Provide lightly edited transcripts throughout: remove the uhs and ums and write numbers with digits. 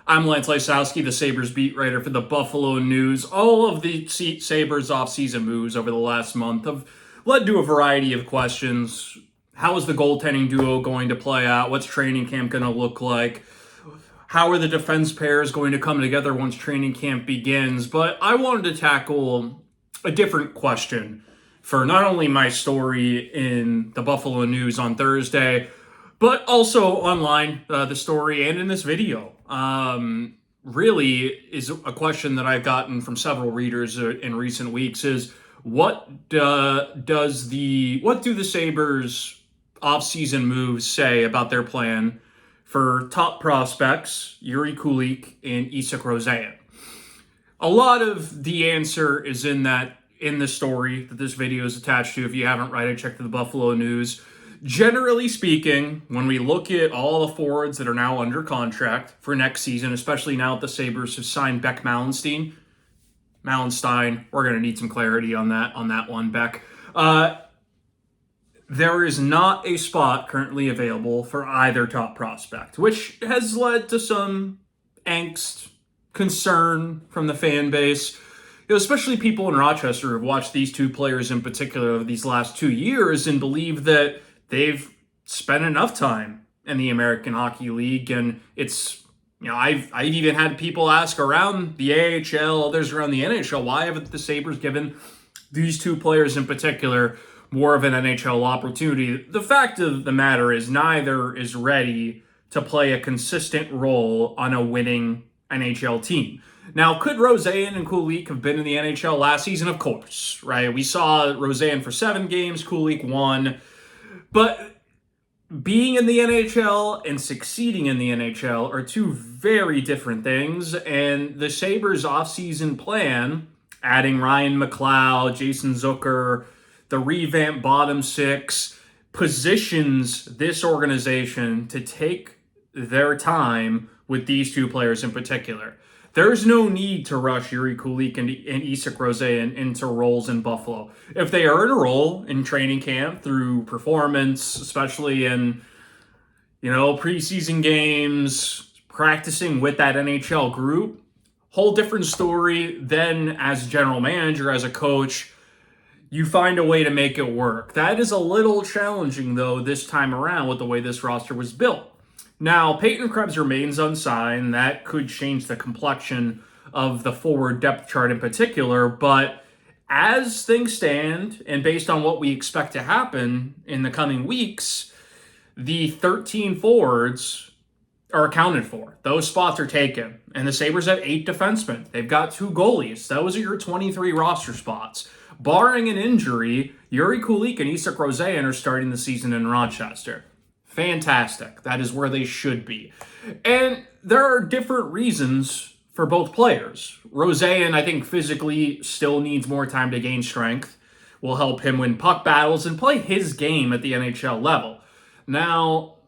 I'm Lance Lysowski, the Sabres beat writer for the Buffalo News. All of the Sabres offseason moves over the last month have led to a variety of questions. How is the goaltending duo going to play out? What's training camp going to look like? How are the defense pairs going to come together once training camp begins? But I wanted to tackle a different question for not only my story in the Buffalo News on Thursday, but also online, the story, and in this video. Really is a question that I've gotten from several readers in recent weeks is what do the Sabres offseason moves say about their plan for top prospects, Jiri Kulich and isak-rosen? A lot of the answer is in the story that this video is attached to. If you haven't read it, check the Buffalo News. Generally speaking, when we look at all the forwards that are now under contract for next season, especially now that the Sabres have signed Beck Mallenstein, we're going to need some clarity on that one, Beck. There is not a spot currently available for either top prospect, which has led to some angst, concern from the fan base. Especially people in Rochester who have watched these two players in particular over these last 2 years and believe that they've spent enough time in the American Hockey League. And it's, I've even had people ask around the AHL, others around the NHL, why haven't the Sabres given these two players in particular more of an NHL opportunity? The fact of the matter is neither is ready to play a consistent role on a winning NHL team. Now, could Rosen and Kulich have been in the NHL last season? Of course, right? We saw Rosen for 7 games, Kulich 1. But being in the NHL and succeeding in the NHL are two very different things. And the Sabres offseason plan, adding Ryan McLeod, Jason Zucker, the revamped bottom six, positions this organization to take their time with these two players in particular. There's no need to rush Jiri Kulich and isak-rosen into roles in Buffalo. If they are in a role in training camp through performance, especially in, preseason games, practicing with that NHL group, whole different story. Then as general manager, as a coach, you find a way to make it work. That is a little challenging, though, this time around with the way this roster was built. Now, Peyton Krebs remains unsigned. That could change the complexion of the forward depth chart in particular. But as things stand, and based on what we expect to happen in the coming weeks, the 13 forwards are accounted for. Those spots are taken. And the Sabres have 8 defensemen. They've got 2 goalies. Those are your 23 roster spots. Barring an injury, Jiri Kulich and isak-rosen are starting the season in Rochester. Fantastic. That is where they should be. And there are different reasons for both players. Rosen, I think, physically still needs more time to gain strength. Will help him win puck battles and play his game at the NHL level. Now,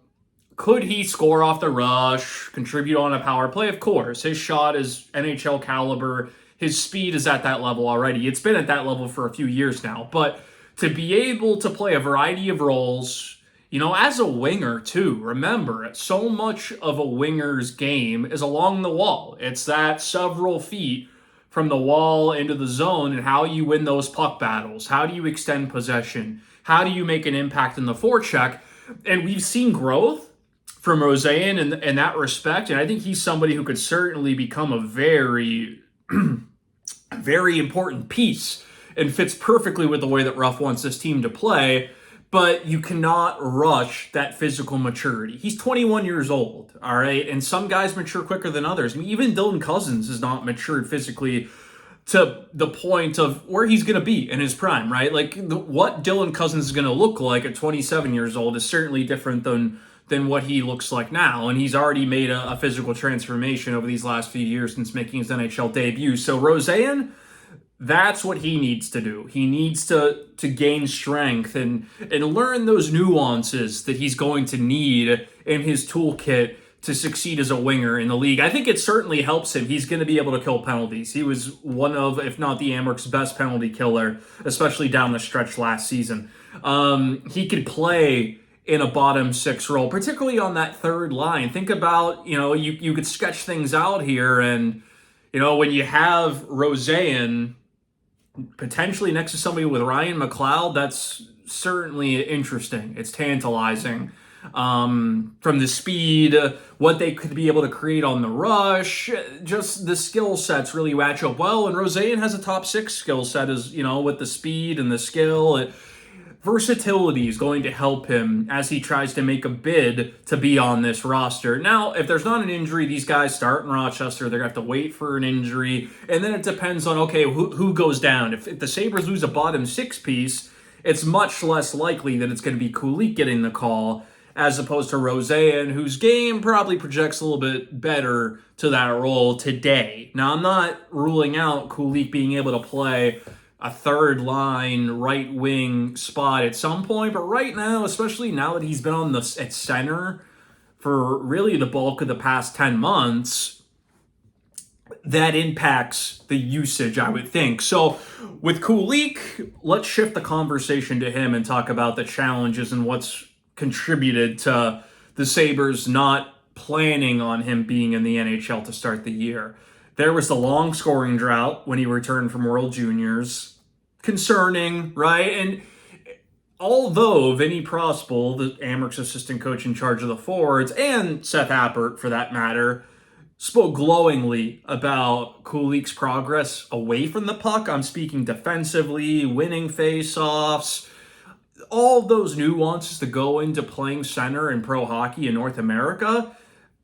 could he score off the rush, contribute on a power play? Of course. His shot is NHL caliber. His speed is at that level already. It's been at that level for a few years now. But to be able to play a variety of roles, as a winger, too, remember, so much of a winger's game is along the wall. It's that several feet from the wall into the zone and how you win those puck battles. How do you extend possession? How do you make an impact in the forecheck? And we've seen growth from Rosen in that respect, and I think he's somebody who could certainly become a very, very important piece and fits perfectly with the way that Ruff wants this team to play. But you cannot rush that physical maturity. He's 21 years old, all right? And some guys mature quicker than others. I mean, even Dylan Cousins has not matured physically to the point of where he's going to be in his prime, right? Like, what Dylan Cousins is going to look like at 27 years old is certainly different than what he looks like now. And he's already made a physical transformation over these last few years since making his NHL debut. So Rosen, that's what he needs to do. He needs to gain strength and learn those nuances that he's going to need in his toolkit to succeed as a winger in the league. I think it certainly helps him. He's going to be able to kill penalties. He was one of, if not the Amerks' best penalty killer, especially down the stretch last season. He could play in a bottom six role, particularly on that third line. Think about, you could sketch things out here, and, when you have Rosen potentially next to somebody with Ryan McLeod, that's certainly interesting. It's tantalizing. From the speed, what they could be able to create on the rush, just the skill sets really match up well. And Rosen has a top six skill set, as with the speed and the skill. Versatility is going to help him as he tries to make a bid to be on this roster. Now, if there's not an injury, these guys start in Rochester. They're going to have to wait for an injury. And then it depends on, okay, who goes down. If the Sabres lose a bottom six piece, it's much less likely that it's going to be Kulich getting the call as opposed to Rosen, whose game probably projects a little bit better to that role today. Now, I'm not ruling out Kulich being able to play a third line right wing spot at some point, but right now, especially now that he's been at center for really the bulk of the past 10 months, that impacts the usage, I would think. So with Kulich, let's shift the conversation to him and talk about the challenges and what's contributed to the Sabres not planning on him being in the NHL to start the year. There was the long scoring drought when he returned from World Juniors. Concerning, right? And although Vinny Prospel, the Amerks assistant coach in charge of the forwards, and Seth Appert, for that matter, spoke glowingly about Kulich's progress away from the puck. I'm speaking defensively, winning faceoffs, all those nuances that go into playing center in pro hockey in North America.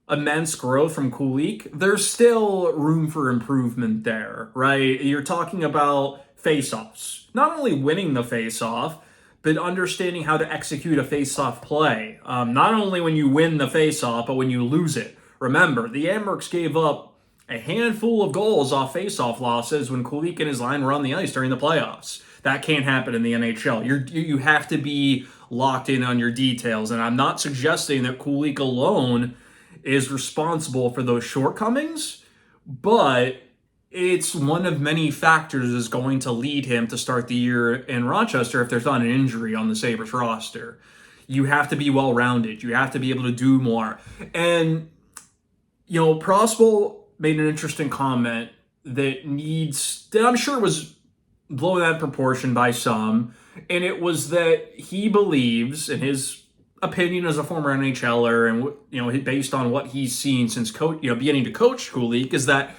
Immense growth from Kulich. There's still room for improvement there, right? You're talking about faceoffs. Not only winning the faceoff, but understanding how to execute a faceoff play. Not only when you win the faceoff, but when you lose it. Remember, the Amerks gave up a handful of goals off faceoff losses when Kulich and his line were on the ice during the playoffs. That can't happen in the NHL. You have to be locked in on your details, and I'm not suggesting that Kulich alone is responsible for those shortcomings, but it's one of many factors is going to lead him to start the year in Rochester if there's not an injury on the Sabres roster. You have to be well-rounded. You have to be able to do more. And, Prospel made an interesting comment that I'm sure was blown out of proportion by some, and it was that he believes, in his opinion as a former NHLer, and based on what he's seen since beginning to coach Kulich, is that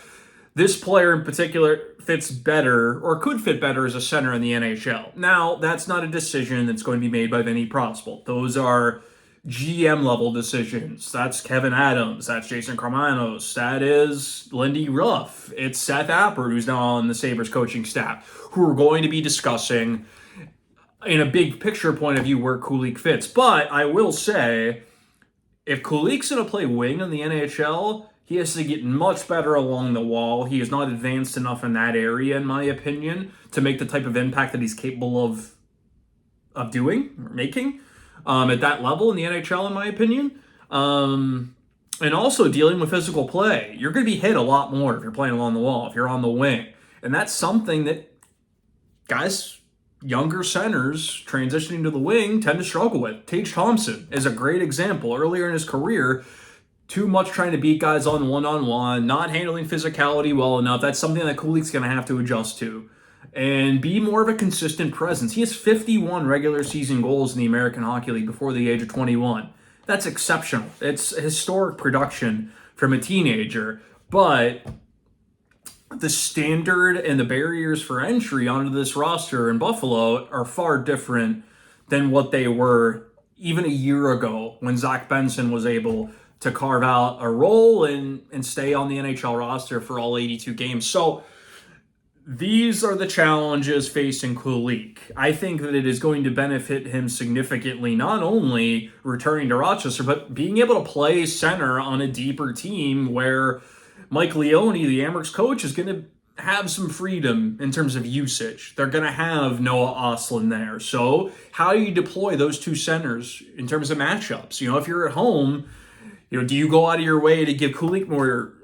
this player in particular fits better or could fit better as a center in the NHL. Now, that's not a decision that's going to be made by Vinny Prospel. Those are GM level decisions. That's Kevin Adams. That's Jason Carmanos. That is Lindy Ruff. It's Seth Appert, who's now on the Sabres coaching staff, who are going to be discussing in a big picture point of view where Kulich fits. But I will say, if Kulich's going to play wing in the NHL, he has to get much better along the wall. He is not advanced enough in that area, in my opinion, to make the type of impact that he's capable of doing or making at that level in the NHL, in my opinion. And also dealing with physical play. You're going to be hit a lot more if you're playing along the wall, if you're on the wing. And that's something that guys, younger centers transitioning to the wing tend to struggle with. Tage Thompson is a great example. Earlier in his career, too much trying to beat guys on one-on-one, not handling physicality well enough. That's something that Kulich's going to have to adjust to and be more of a consistent presence. He has 51 regular season goals in the American Hockey League before the age of 21. That's exceptional. It's historic production from a teenager, but the standard and the barriers for entry onto this roster in Buffalo are far different than what they were even a year ago when Zach Benson was able to carve out a role and stay on the NHL roster for all 82 games. So these are the challenges facing Kulich. I think that it is going to benefit him significantly, not only returning to Rochester, but being able to play center on a deeper team where Mike Leone, the Amerks coach, is going to have some freedom in terms of usage. They're going to have Noah Ostlund there. So how do you deploy those two centers in terms of matchups? If you're at home, do you go out of your way to give Kulich more,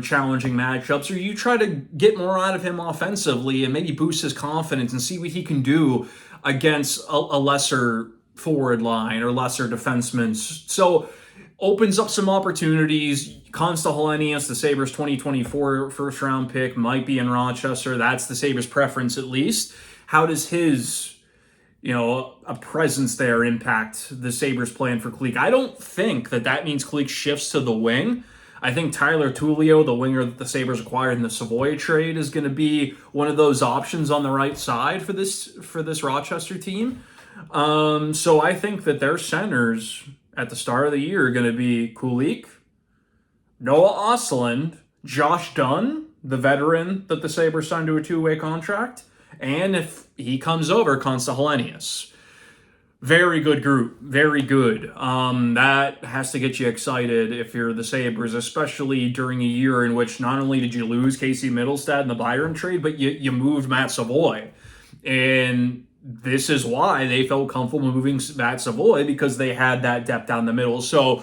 challenging matchups, or you try to get more out of him offensively and maybe boost his confidence and see what he can do against a lesser forward line or lesser defensemen. So opens up some opportunities. Consta Helenius, the Sabres 2024 first round pick, might be in Rochester. That's the Sabres preference at least. How does his, a presence there impact the Sabres plan for Kulich? I don't think that means Kulich shifts to the wing. I think Tyler Tullio, the winger that the Sabres acquired in the Savoy trade, is going to be one of those options on the right side for this Rochester team. So I think that their centers at the start of the year are going to be Kulich, Noah Ostlund, Josh Dunn, the veteran that the Sabres signed to a 2-way contract, and if he comes over, Consta Helenius. Very good group. Very good. That has to get you excited if you're the Sabres, especially during a year in which not only did you lose Casey Middlestad in the Byron trade, but you moved Matt Savoy. And this is why they felt comfortable moving Matt Savoy, because they had that depth down the middle. So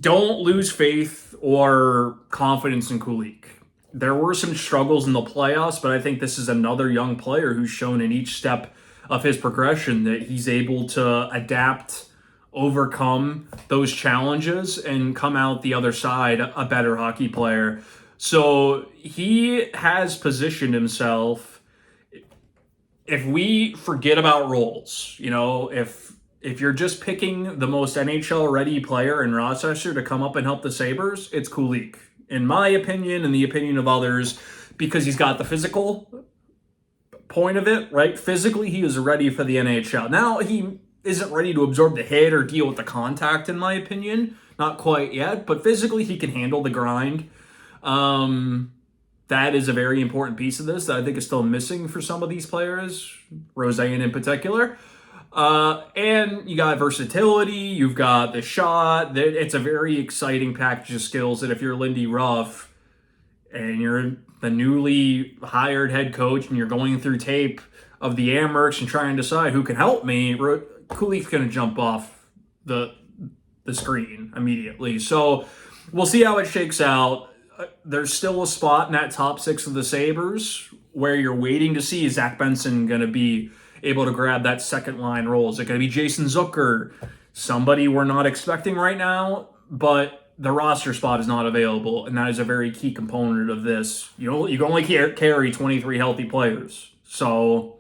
don't lose faith or confidence in Kulich. There were some struggles in the playoffs, but I think this is another young player who's shown in each step of his progression that he's able to adapt, overcome those challenges, and come out the other side a better hockey player. So he has positioned himself. If we forget about roles, if you're just picking the most NHL-ready player in Rochester to come up and help the Sabres, it's Kulich. In my opinion, and the opinion of others, because he's got the physical point of it, right? Physically, he is ready for the NHL. Now, he isn't ready to absorb the hit or deal with the contact, in my opinion. Not quite yet, but physically, he can handle the grind. That is a very important piece of this that I think is still missing for some of these players, Roseanne in particular. And you got versatility, you've got the shot. It's a very exciting package of skills that if you're Lindy Ruff and you're the newly hired head coach and you're going through tape of the Amherst and trying to decide who can help me, Kulich's going to jump off the screen immediately. So we'll see how it shakes out. There's still a spot in that top 6 of the Sabres where you're waiting to see, is Zach Benson going to be able to grab that second line role? Is it going to be Jason Zucker? Somebody we're not expecting right now, but the roster spot is not available, and that is a very key component of this. You can only carry 23 healthy players. So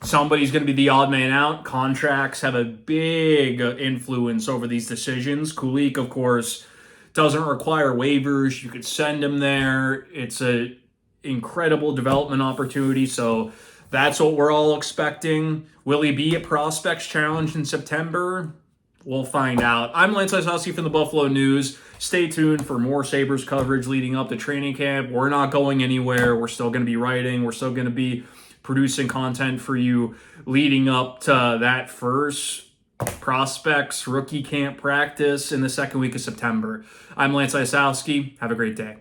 somebody's going to be the odd man out. Contracts have a big influence over these decisions. Kulich, of course, doesn't require waivers. You could send him there. It's an incredible development opportunity. So that's what we're all expecting. Will he be at Prospects Challenge in September? We'll find out. I'm Lance Isowski from the Buffalo News. Stay tuned for more Sabres coverage leading up to training camp. We're not going anywhere. We're still going to be writing. We're still going to be producing content for you leading up to that first Prospects rookie camp practice in the second week of September. I'm Lance Isowski. Have a great day.